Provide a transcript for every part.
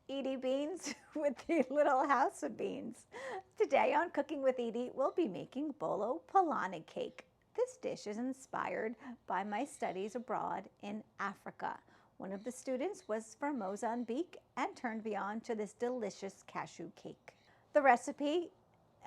Edie Beans with the Little House of Beans. Today on Cooking with Edie, we'll be making BOLO POLANA cake. This dish is inspired by my studies abroad in Africa. One of the students was from Mozambique and turned me on to this delicious cashew cake. The recipe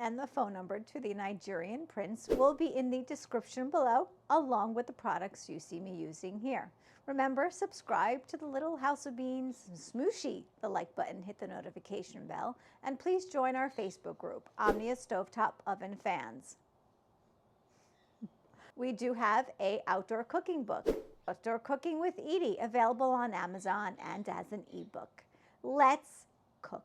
and the phone number to the Nigerian prince will be in the description below, along with the products you see me using here. Remember, subscribe to the Little House of Beans, smooshy the like button, hit the notification bell, and please join our Facebook group, Omnia Stovetop Oven Fans. We do have a outdoor cooking book, Outdoor Cooking with Edie, available on Amazon and as an ebook. Let's cook.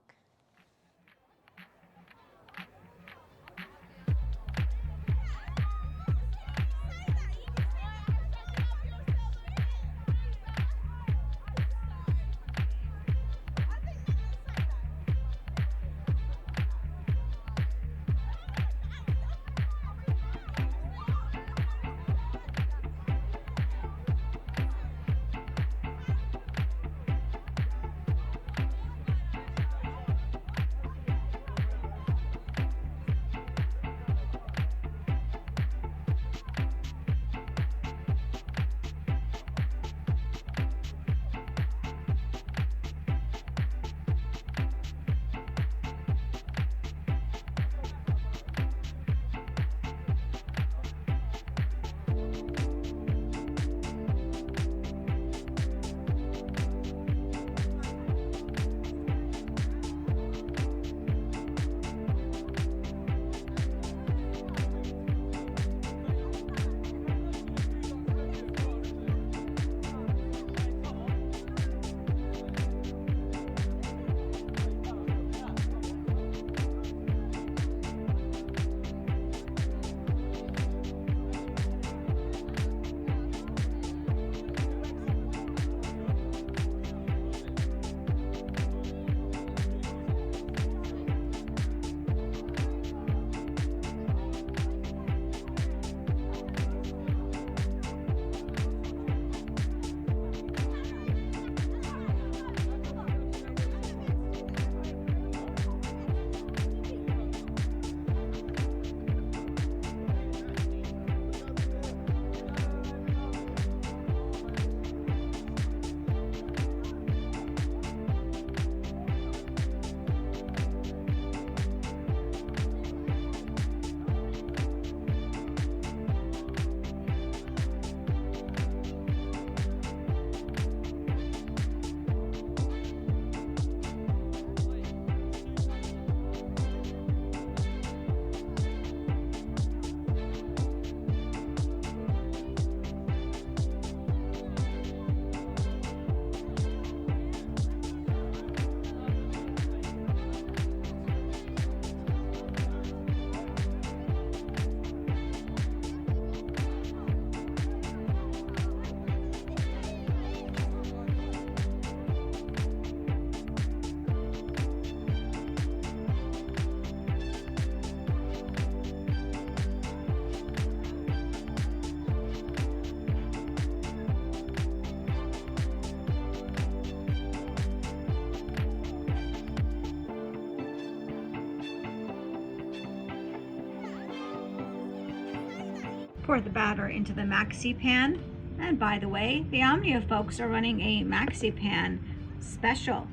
Pour the batter into the maxi pan. And by the way, the Omnia folks are running a maxi pan special.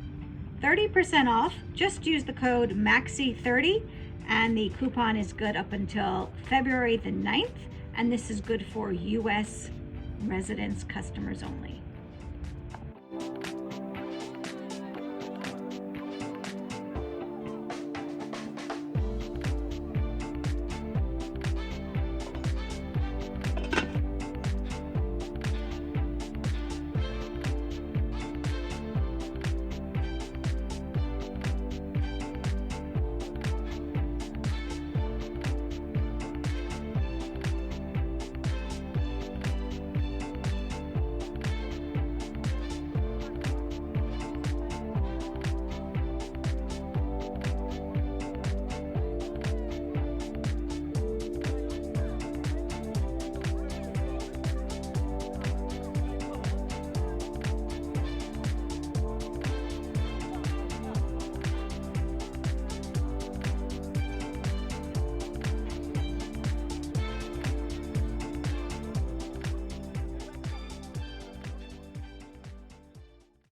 30% off. Just use the code MAXI30 and the coupon is good up until February the 9th. And this is good for US residents, customers only.